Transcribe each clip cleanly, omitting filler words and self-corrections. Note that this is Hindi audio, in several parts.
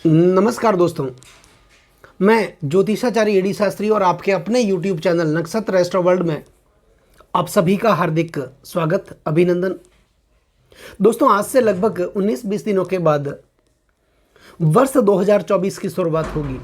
नमस्कार दोस्तों, मैं ज्योतिषाचार्य एडी शास्त्री और आपके अपने YouTube चैनल नक्षत्र एस्ट्रो वर्ल्ड में आप सभी का हार्दिक स्वागत अभिनंदन। दोस्तों, आज से लगभग 19-20 दिनों के बाद वर्ष 2024 की शुरुआत होगी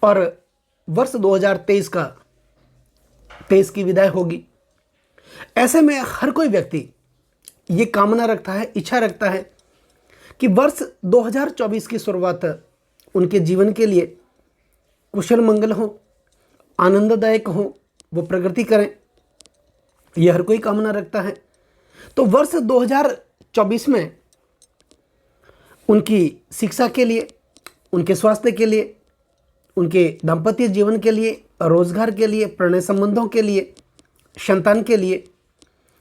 और वर्ष 2023 की विदाई होगी। ऐसे में हर कोई व्यक्ति ये कामना रखता है, इच्छा रखता है कि वर्ष 2024 की शुरुआत उनके जीवन के लिए कुशल मंगल हो, आनंददायक हो, वो प्रगति करें, यह हर कोई कामना रखता है। तो वर्ष 2024 में उनकी शिक्षा के लिए, उनके स्वास्थ्य के लिए, उनके दाम्पत्य जीवन के लिए, रोजगार के लिए, प्रणय संबंधों के लिए, संतान के लिए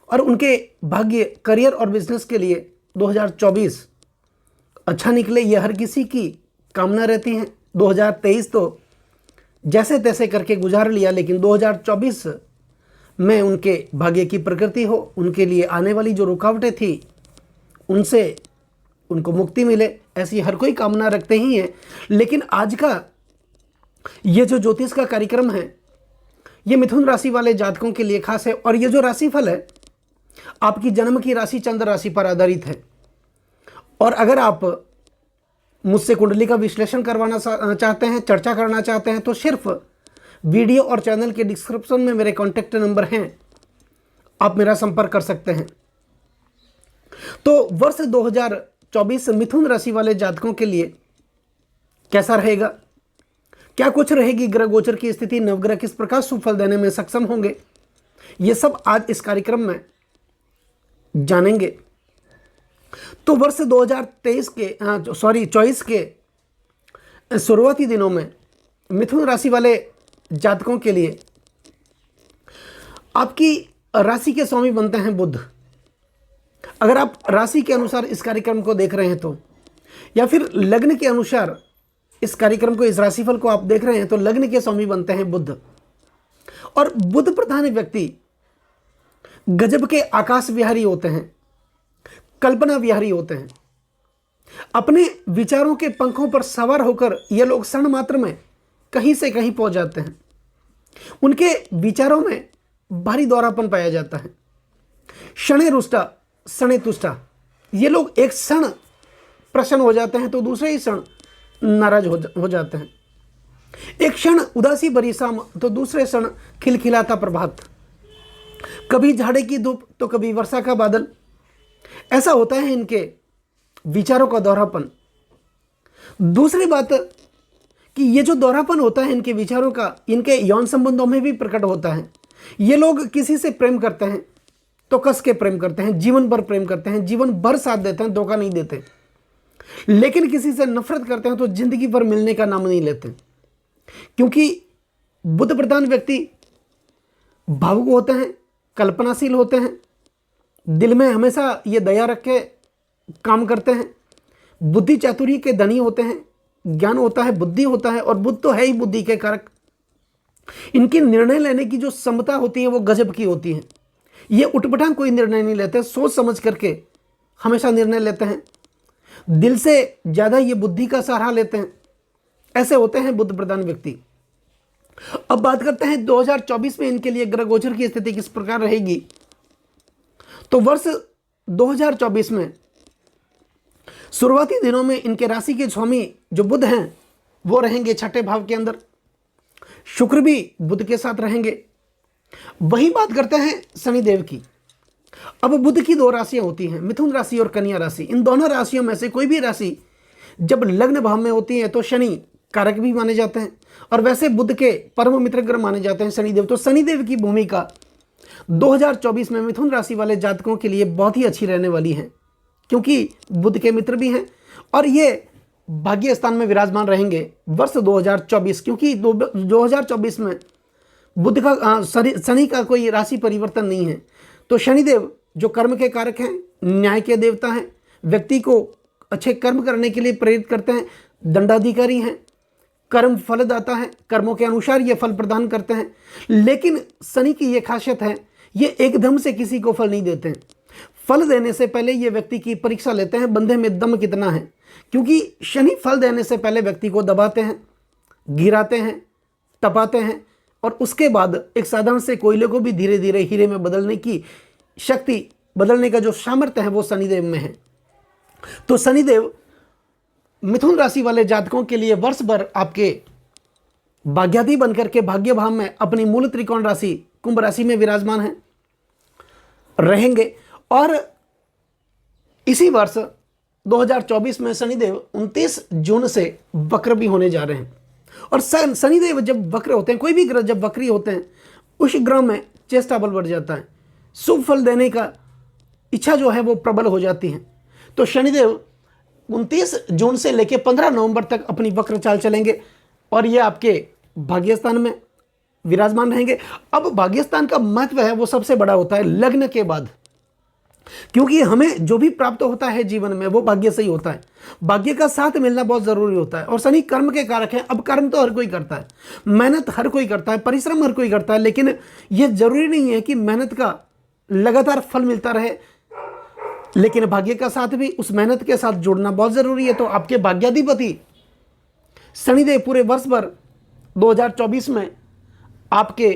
और उनके भाग्य, करियर और बिजनेस के लिए 2024 अच्छा निकले, यह हर किसी की कामना रहती है। 2023 तो जैसे तैसे करके गुजार लिया, लेकिन 2024 में उनके भाग्य की प्रकृति हो, उनके लिए आने वाली जो रुकावटें थी उनसे उनको मुक्ति मिले, ऐसी हर कोई कामना रखते ही है। लेकिन आज का ये जो ज्योतिष का कार्यक्रम है, ये मिथुन राशि वाले जातकों के लिए खास है और ये जो राशिफल है आपकी जन्म की राशि चंद्र राशि पर आधारित है। और अगर आप मुझसे कुंडली का विश्लेषण करवाना चाहते हैं, चर्चा करना चाहते हैं, तो सिर्फ वीडियो और चैनल के डिस्क्रिप्शन में मेरे कॉन्टैक्ट नंबर हैं, आप मेरा संपर्क कर सकते हैं। तो वर्ष 2024 मिथुन राशि वाले जातकों के लिए कैसा रहेगा, क्या कुछ रहेगी ग्रह गोचर की स्थिति, नवग्रह किस प्रकार सुफल देने में सक्षम होंगे, ये सब आज इस कार्यक्रम में जानेंगे। तो वर्ष 2024 के शुरुआती दिनों में मिथुन राशि वाले जातकों के लिए आपकी राशि के स्वामी बनते हैं बुध। अगर आप राशि के अनुसार इस कार्यक्रम को देख रहे हैं तो, या फिर लग्न के अनुसार इस कार्यक्रम को, इस राशिफल को आप देख रहे हैं तो लग्न के स्वामी बनते हैं बुध। और बुध प्रधान व्यक्ति गजब के आकाश विहारी होते हैं, कल्पना विहारी होते हैं। अपने विचारों के पंखों पर सवार होकर ये लोग क्षण मात्र में कहीं से कहीं पहुंच जाते हैं। उनके विचारों में भारी दोहरापन पाया जाता है। शने रुष्टा शने तुष्टा, ये लोग एक क्षण प्रसन्न हो जाते हैं तो दूसरे ही क्षण नाराज हो जाते हैं। एक क्षण उदासी भरी शाम तो दूसरे क्षण खिलखिलाता प्रभात, कभी झाड़े की धूप तो कभी वर्षा का बादल। ऐसा होता है इनके विचारों का दोहरापन। दूसरी बात कि ये जो दोहरापन होता है इनके विचारों का, इनके यौन संबंधों में भी प्रकट होता है। ये लोग किसी से प्रेम करते हैं तो कस के प्रेम करते हैं, जीवन भर प्रेम करते हैं, जीवन भर साथ देते हैं, धोखा नहीं देते। लेकिन किसी से नफरत करते हैं तो जिंदगी भर मिलने का नाम नहीं लेते, क्योंकि बुध प्रधान व्यक्ति भावुक होते हैं, कल्पनाशील होते हैं, दिल में हमेशा ये दया रख के काम करते हैं, बुद्धि चातुर्य के धनी होते हैं, ज्ञान होता है, बुद्धि होता है और बुद्ध तो है ही बुद्धि के कारक। इनकी निर्णय लेने की जो क्षमता होती है वो गजब की होती है। ये उटपटांग कोई निर्णय नहीं लेते, सोच समझ करके हमेशा निर्णय लेते हैं, दिल से ज़्यादा ये बुद्धि का सहारा लेते हैं। ऐसे होते हैं बुद्ध प्रधान व्यक्ति। अब बात करते हैं 2024 में इनके लिए ग्रह गोचर की स्थिति किस प्रकार रहेगी। तो वर्ष 2024 में शुरुआती दिनों में इनके राशि के स्वामी जो बुध हैं वो रहेंगे छठे भाव के अंदर, शुक्र भी बुध के साथ रहेंगे। वही बात करते हैं शनिदेव की। अब बुध की दो राशियां होती हैं, मिथुन राशि और कन्या राशि। इन दोनों राशियों में से कोई भी राशि जब लग्न भाव में होती है तो शनि कारक भी माने जाते हैं और वैसे बुध के परम मित्र ग्रह माने जाते हैं शनिदेव। तो शनिदेव की भूमिका 2024 में मिथुन राशि वाले जातकों के लिए बहुत ही अच्छी रहने वाली है, क्योंकि बुध के मित्र भी हैं और ये भाग्य स्थान में विराजमान रहेंगे वर्ष 2024। क्योंकि 2024 में बुध का शनि का कोई राशि परिवर्तन नहीं है। तो शनिदेव जो कर्म के कारक हैं, न्याय के देवता हैं, व्यक्ति को अच्छे कर्म करने के लिए प्रेरित करते हैं, दंडाधिकारी हैं, कर्म फलदाता है, कर्मों के अनुसार ये फल प्रदान करते हैं। लेकिन शनि की ये खासियत है, ये एकदम से किसी को फल नहीं देते हैं। फल देने से पहले ये व्यक्ति की परीक्षा लेते हैं, बंदे में दम कितना है, क्योंकि शनि फल देने से पहले व्यक्ति को दबाते हैं, गिराते हैं, तपाते हैं, और उसके बाद एक साधारण से कोयले को भी धीरे धीरे हीरे में बदलने की शक्ति, बदलने का जो सामर्थ्य है वो शनिदेव में है। तो शनिदेव मिथुन राशि वाले जातकों के लिए वर्ष भर आपके भाग्याधिपति बनकर के भाग्य भाव में अपनी मूल त्रिकोण राशि कुंभ राशि में विराजमान है, रहेंगे। और इसी वर्ष 2024 में शनिदेव 29 जून से वक्र भी होने जा रहे हैं। और शनिदेव जब वक्र होते हैं, कोई भी ग्रह जब वक्री होते हैं, उस ग्रह में चेष्टा बल बढ़ जाता है, शुभ फल देने का इच्छा जो है वो प्रबल हो जाती है। तो शनिदेव 29 जून से लेकर 15 नवंबर तक अपनी वक्र चाल चलेंगे और ये आपके भाग्यस्थान में विराजमान रहेंगे। अब भाग्यस्थान का महत्व है वो सबसे बड़ा होता है लग्न के बाद, क्योंकि हमें जो भी प्राप्त होता है जीवन में वो भाग्य से ही होता है। भाग्य का साथ मिलना बहुत जरूरी होता है। और शनि कर्म के कारक हैं। अब कर्म तो हर कोई करता है, मेहनत हर कोई करता है, परिश्रम हर कोई करता है, लेकिन ये जरूरी नहीं है कि मेहनत का लगातार फल मिलता रहे, लेकिन भाग्य का साथ भी उस मेहनत के साथ जुड़ना बहुत जरूरी है। तो आपके भाग्याधिपति शनिदेव पूरे वर्ष भर 2024 में आपके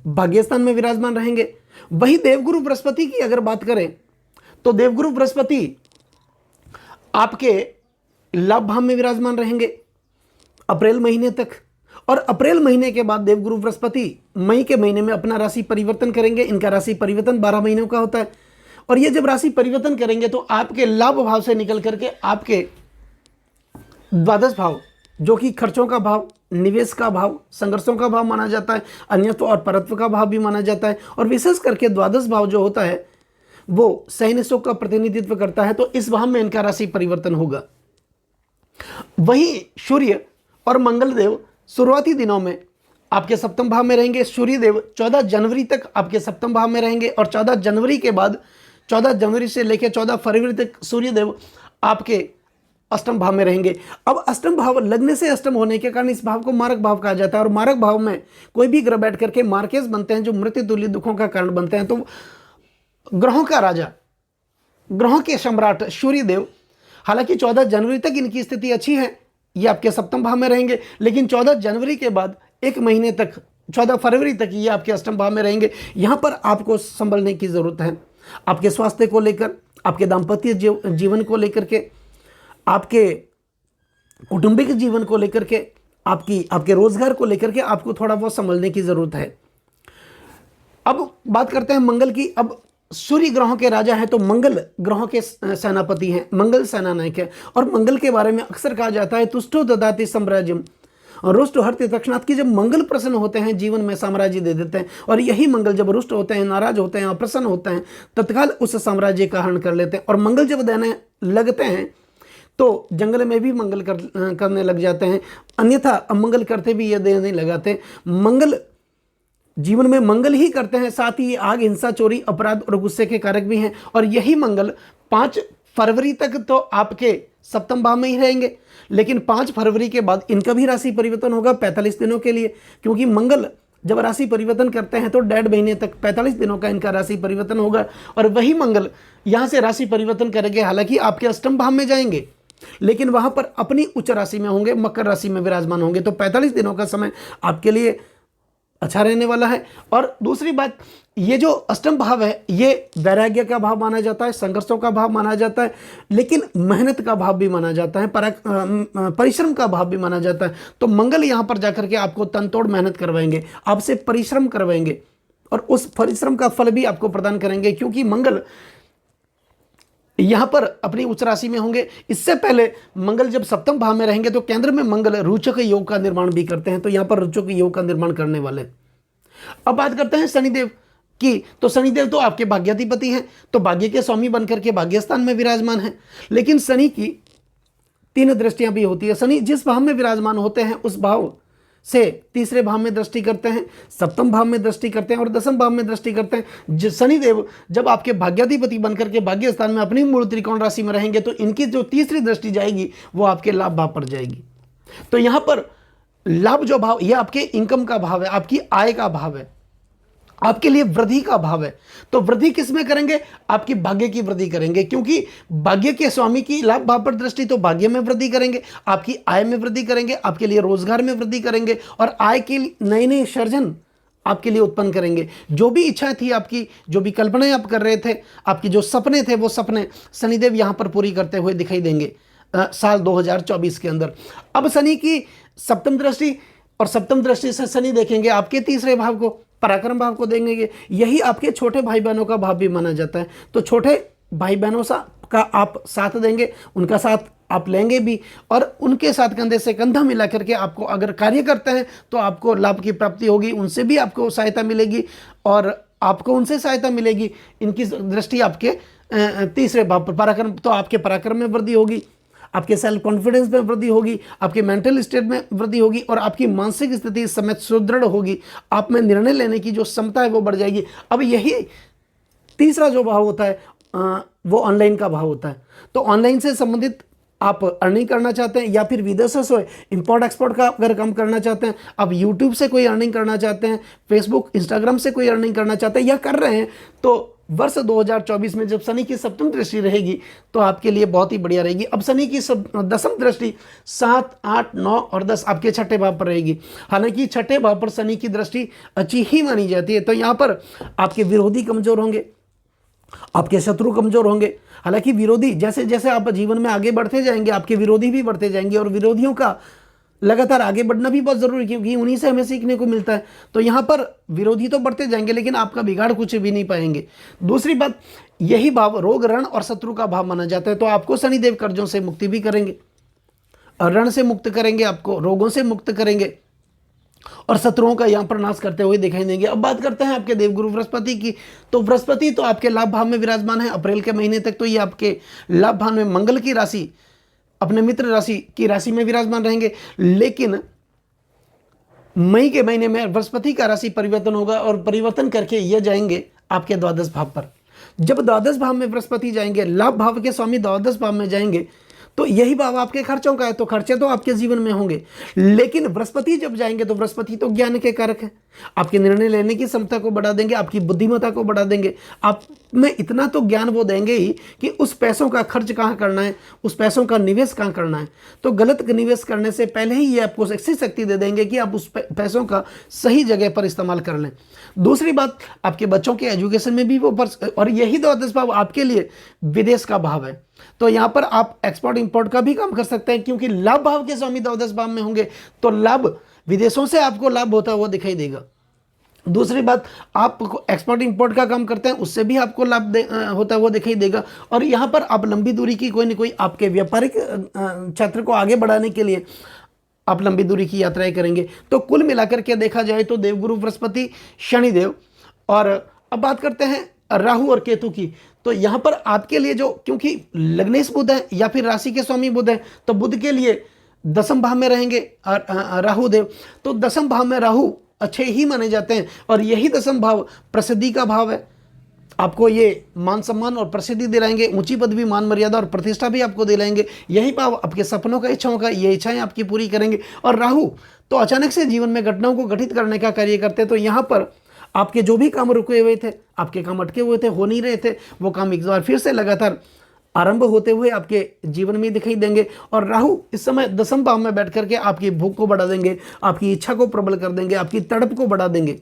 भाग्यस्थान में विराजमान रहेंगे। वही देवगुरु बृहस्पति की अगर बात करें तो देवगुरु बृहस्पति आपके लाभ भाव में विराजमान रहेंगे अप्रैल महीने तक। और अप्रैल महीने के बाद देवगुरु बृहस्पति मई के महीने में अपना राशि परिवर्तन करेंगे। इनका राशि परिवर्तन 12 महीनों का होता है। और ये जब राशि परिवर्तन करेंगे तो आपके लाभ भाव से निकल करके आपके द्वादश भाव, जो कि खर्चों का भाव, निवेश का भाव, संघर्षों का भाव माना जाता है, अन्यत्व और परत्व का भाव भी माना जाता है। और विशेष करके द्वादश भाव जो होता है वो सैन्य सुख का प्रतिनिधित्व करता है। तो इस भाव में इनका राशि परिवर्तन होगा। वहीं सूर्य और मंगल देव शुरुआती दिनों में आपके सप्तम भाव में रहेंगे। सूर्य देव 14 जनवरी तक आपके सप्तम भाव में रहेंगे और 14 जनवरी के बाद 14 जनवरी से लेकर 14 फरवरी तक सूर्य देव आपके अष्टम भाव में रहेंगे। अब अष्टम भाव लगने से अष्टम होने के कारण इस भाव को मारक भाव कहा जाता है। और मारक भाव में कोई भी ग्रह बैठ करके मार्केस बनते हैं जो मृत्यु तुल्य दुखों का कारण बनते हैं। तो ग्रहों का राजा, ग्रहों के सम्राट सूर्य देव, हालांकि 14 जनवरी तक इनकी स्थिति अच्छी है, ये आपके सप्तम भाव में रहेंगे, लेकिन 14 जनवरी के बाद एक महीने तक 14 फरवरी तक ये आपके अष्टम भाव में रहेंगे। यहाँ पर आपको संभलने की जरूरत है, आपके स्वास्थ्य को लेकर, आपके दाम्पत्य जीवन को लेकर के, आपके कौटुंबिक जीवन को लेकर के, आपके रोजगार को लेकर के आपको थोड़ा बहुत संभलने की जरूरत है। अब बात करते हैं मंगल की। अब सूर्य ग्रहों के राजा हैं तो मंगल ग्रहों के सेनापति हैं, मंगल सेनानायक है। और मंगल के बारे में अक्सर कहा जाता है तुष्टो ददाति साम्राज्यम रुष्ट हरति तक्षणात्, की जब मंगल प्रसन्न होते हैं जीवन में साम्राज्य दे देते हैं। और यही मंगल जब रुष्ट होते हैं, नाराज होते हैं, अप्रसन्न होते हैं, तत्काल उस साम्राज्य का हरण कर लेते हैं। और मंगल जब देने लगते हैं तो जंगल में भी मंगल करने लग जाते हैं, अन्यथा अमंगल करते भी ये देर नहीं लगाते। मंगल जीवन में मंगल ही करते हैं, साथ ही आग, हिंसा, चोरी, अपराध और गुस्से के कारक भी हैं। और यही मंगल 5 फरवरी तक तो आपके सप्तम भाव में ही रहेंगे, लेकिन 5 फरवरी के बाद इनका भी राशि परिवर्तन होगा 45 दिनों के लिए। क्योंकि मंगल जब राशि परिवर्तन करते हैं तो 1.5 महीने तक 45 दिनों का इनका राशि परिवर्तन होगा। और वही मंगल यहाँ से राशि परिवर्तन करेंगे, हालांकि आपके अष्टम भाव में जाएंगे, लेकिन वहां पर अपनी उच्च राशि में होंगे, मकर राशि में विराजमान होंगे। तो 45 दिनों का समय आपके लिए अच्छा रहने वाला है। और दूसरी बात, ये जो अष्टम भाव है ये वैराग्य का भाव माना जाता है, संघर्षों का भाव माना जाता है, लेकिन मेहनत का भाव भी माना जाता है, परिश्रम का भाव भी माना जाता है। तो मंगल यहाँ पर जाकर के आपको तनतोड़ मेहनत करवाएंगे, आपसे परिश्रम करवाएंगे और उस परिश्रम का फल भी आपको प्रदान करेंगे, क्योंकि मंगल यहां पर अपनी उच्च राशि में होंगे। इससे पहले मंगल जब सप्तम भाव में रहेंगे तो केंद्र में मंगल रोचक योग का निर्माण भी करते हैं। तो यहां पर रोचक योग का निर्माण करने वाले। अब बात करते हैं शनिदेव की। तो शनिदेव तो आपके भाग्याधिपति हैं, तो भाग्य के स्वामी बनकर के भाग्यस्थान में विराजमान है। लेकिन शनि की 3 दृष्टियां भी होती है। शनि जिस भाव में विराजमान होते हैं उस भाव से तीसरे भाव में दृष्टि करते हैं, सप्तम भाव में दृष्टि करते हैं और दसम भाव में दृष्टि करते हैं। शनिदेव जब आपके भाग्याधिपति बनकर के भाग्य स्थान में अपनी मूल त्रिकोण राशि में रहेंगे तो इनकी जो तीसरी दृष्टि जाएगी वो आपके लाभ भाव पर जाएगी। तो यहाँ पर लाभ जो भाव, यह आपके इनकम का भाव है, आपकी आय का भाव है। आपके लिए वृद्धि का भाव है। तो वृद्धि किस में करेंगे? आपकी भाग्य की वृद्धि करेंगे, क्योंकि भाग्य के स्वामी की लाभ भाव पर दृष्टि, तो भाग्य में वृद्धि करेंगे, आपकी आय में वृद्धि करेंगे, आपके लिए रोजगार में वृद्धि करेंगे और आय के नए नए सर्जन आपके लिए उत्पन्न करेंगे। जो भी इच्छा थी आपकी, जो भी कल्पनाएं आप कर रहे थे, आपके जो सपने थे, वो सपने शनिदेव यहां पर पूरी करते हुए दिखाई देंगे साल 2024 के अंदर। अब शनि की सप्तम दृष्टि, और सप्तम दृष्टि से शनि देखेंगे आपके तीसरे भाव को, पराक्रम भाव को देंगे। यही आपके छोटे भाई बहनों का भाव भी माना जाता है। तो छोटे भाई बहनों का आप साथ देंगे, उनका साथ आप लेंगे भी, और उनके साथ कंधे से कंधा मिला करके आपको अगर कार्य करते हैं तो आपको लाभ की प्राप्ति होगी, उनसे भी आपको सहायता मिलेगी और आपको उनसे सहायता मिलेगी। इनकी दृष्टि आपके तीसरे भाव पर, पराक्रम, तो आपके पराक्रम में वृद्धि होगी, आपके सेल्फ कॉन्फिडेंस में वृद्धि होगी, आपके मेंटल स्टेट में वृद्धि होगी और आपकी मानसिक स्थिति इस समय सुदृढ़ होगी। आप में निर्णय लेने की जो क्षमता है वो बढ़ जाएगी। अब यही तीसरा जो भाव होता है वो ऑनलाइन का भाव होता है। तो ऑनलाइन से संबंधित आप अर्निंग करना चाहते हैं या फिर विदेशों से इंपोर्ट एक्सपोर्ट का अगर काम करना चाहते हैं, आप यूट्यूब से कोई अर्निंग करना चाहते हैं, फेसबुक इंस्टाग्राम से कोई अर्निंग करना चाहते हैं या कर रहे हैं, तो वर्ष 2024 में जब शनि की सप्तम दृष्टि रहेगी तो आपके लिए बहुत ही बढ़िया रहेगी। अब शनि की दसम दृष्टि 7, 8, 9 और 10 आपके छठे भाव पर रहेगी। हालांकि छठे भाव पर शनि की दृष्टि अच्छी ही मानी जाती है। तो यहाँ पर आपके विरोधी कमजोर होंगे, आपके शत्रु कमजोर होंगे। हालांकि विरोधी, जैसे जैसे आप जीवन में आगे बढ़ते जाएंगे आपके विरोधी भी बढ़ते जाएंगे, और विरोधियों का लगातार आगे बढ़ना भी बहुत जरूरी है, क्योंकि उन्हीं से हमें सीखने को मिलता है। तो यहाँ पर विरोधी तो बढ़ते जाएंगे लेकिन आपका बिगाड़ कुछ भी नहीं पाएंगे। दूसरी बात, यही भाव रोग, ऋण और शत्रु का भाव माना जाता है। तो आपको शनिदेव कर्जों से मुक्ति भी करेंगे, ऋण से मुक्त करेंगे, आपको रोगों से मुक्त करेंगे और शत्रुओं का यहाँ पर नाश करते हुए दिखाई देंगे। अब बात करते हैं आपके देवगुरु बृहस्पति की। तो बृहस्पति तो आपके लाभ भाव में विराजमान है अप्रैल के महीने तक। तो ये आपके लाभ भाव में मंगल की राशि, अपने मित्र राशि की राशि में विराजमान रहेंगे। लेकिन मई के महीने में बृहस्पति का राशि परिवर्तन होगा और परिवर्तन करके ये जाएंगे आपके द्वादश भाव पर। जब द्वादश भाव में बृहस्पति जाएंगे, लाभ भाव के स्वामी द्वादश भाव में जाएंगे, तो यही भाव आपके खर्चों का है। तो खर्चे तो आपके जीवन में होंगे, लेकिन बृहस्पति जब जाएंगे तो बृहस्पति तो ज्ञान के कारक है, आपके निर्णय लेने की क्षमता को बढ़ा देंगे, आपकी बुद्धिमत्ता को बढ़ा देंगे। आप में इतना तो ज्ञान वो देंगे ही कि उस पैसों का खर्च कहाँ करना है, उस पैसों का निवेश कहाँ करना है। तो गलत निवेश करने से पहले ही ये आपको ऐसी शक्ति दे देंगे कि आप उस पैसों का सही जगह पर इस्तेमाल कर लें। दूसरी बात, आपके बच्चों के एजुकेशन में भी वो और यही द्वादश भाव आपके लिए विदेश का भाव है। तो यहां पर आप एक्सपोर्ट इंपोर्ट का भी काम कर सकते हैं, क्योंकि लाभ भाव के स्वामी द्वादश भाव में होंगे तो लाभ, विदेशों से आपको लाभ होता हुआ दिखाई देगा। दूसरी बात, आप एक्सपोर्ट इंपोर्ट का काम करते हैं, उससे भी आपको लाभ होता हुआ दिखाई देगा। और यहाँ पर आप लंबी दूरी की कोई ना कोई आपके व्यापारिक क्षेत्र को आगे बढ़ाने के लिए आप लंबी दूरी की यात्राएं करेंगे। तो कुल मिलाकर के देखा जाए तो देवगुरु बृहस्पति, शनिदेव, और अब बात करते हैं राहु और केतु की। तो यहाँ पर आपके लिए जो, क्योंकि लग्नेश बुध है या फिर राशि के स्वामी बुध है, तो बुध के लिए दसम भाव में रहेंगे राहु देव। तो दसम भाव में राहु अच्छे ही माने जाते हैं और यही दसम भाव प्रसिद्धि का भाव है। आपको ये मान सम्मान और प्रसिद्धि दिलाएंगे, ऊंची पदवी, मान मर्यादा और प्रतिष्ठा भी आपको दिलाएंगे। यही भाव आपके सपनों का, इच्छाओं का, ये इच्छाएं आपकी पूरी करेंगे। और राहु तो अचानक से जीवन में घटनाओं को घटित करने का कार्य करते हैं। तो यहाँ पर आपके जो भी काम रुके हुए थे, आपके काम अटके हुए थे, हो नहीं रहे थे, वो काम एक बार फिर से लगातार आरंभ होते हुए आपके जीवन में दिखाई देंगे। और राहु इस समय दसम भाव में बैठ करके आपकी भूख को बढ़ा देंगे, आपकी इच्छा को प्रबल कर देंगे, आपकी तड़प को बढ़ा देंगे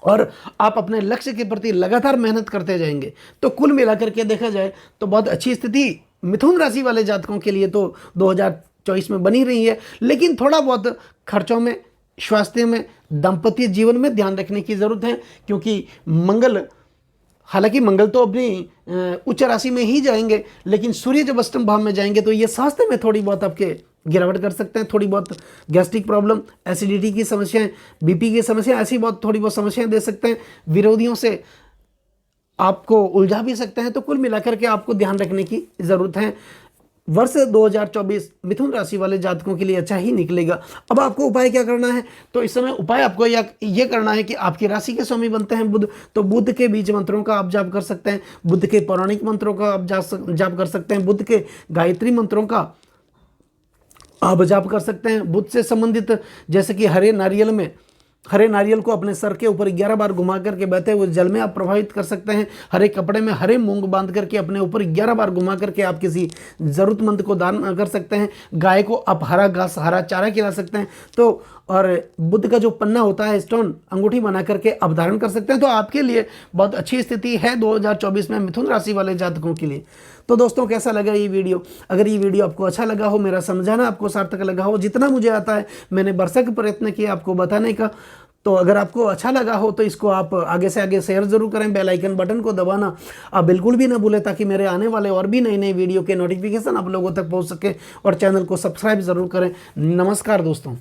और आप अपने लक्ष्य के प्रति लगातार मेहनत करते जाएंगे। तो कुल मिलाकर के देखा जाए तो बहुत अच्छी स्थिति मिथुन राशि वाले जातकों के लिए तो 2024 में बनी रही है। लेकिन थोड़ा बहुत खर्चों में, स्वास्थ्य में, दाम्पत्य जीवन में ध्यान रखने की जरूरत है, क्योंकि मंगल, हालांकि मंगल तो अपनी उच्च राशि में ही जाएंगे, लेकिन सूर्य जब अष्टम भाव में जाएंगे तो ये स्वास्थ्य में थोड़ी बहुत आपके गिरावट कर सकते हैं। थोड़ी बहुत गैस्ट्रिक प्रॉब्लम, एसिडिटी की समस्याएं, बीपी की समस्याएं, ऐसी बहुत थोड़ी बहुत समस्याएं दे सकते हैं। विरोधियों से आपको उलझा भी सकते हैं। तो कुल मिलाकर के आपको ध्यान रखने की जरूरत है। वर्ष 2024 मिथुन राशि वाले जातकों के लिए अच्छा ही निकलेगा। अब आपको उपाय क्या करना है? तो इस समय उपाय आपको ये करना है कि आपकी राशि के स्वामी बनते हैं बुध, तो बुध के बीज मंत्रों का आप जाप कर सकते हैं, बुध के पौराणिक मंत्रों का आप जाप कर सकते हैं, बुध के गायत्री मंत्रों का आप जाप कर सकते हैं। बुध से संबंधित जैसे कि हरे नारियल में हरे नारियल को अपने सर के ऊपर 11 बार घुमा करके बहते हुए जल में आप प्रवाहित कर सकते हैं। हरे कपड़े में हरे मूंग बांध करके अपने ऊपर 11 बार घुमा करके आप किसी ज़रूरतमंद को दान कर सकते हैं। गाय को आप हरा घास, हरा चारा खिला सकते हैं। तो और बुद्ध का जो पन्ना होता है, स्टोन, अंगूठी बना करके आप धारण कर सकते हैं। तो आपके लिए बहुत अच्छी स्थिति है 2024 में मिथुन राशि वाले जातकों के लिए। तो दोस्तों, कैसा लगा ये वीडियो? अगर ये वीडियो आपको अच्छा लगा हो, मेरा समझाना आपको सार्थक लगा हो, जितना मुझे आता है मैंने भरसक प्रयत्न किया आपको बताने का। तो अगर आपको अच्छा लगा हो तो इसको आप आगे से आगे शेयर जरूर करें। बेल आइकन बटन को दबाना आप बिल्कुल भी ना भूलें, ताकि मेरे आने वाले और भी नई नई वीडियो के नोटिफिकेशन आप लोगों तक पहुंच सके। और चैनल को सब्सक्राइब जरूर करें। नमस्कार दोस्तों।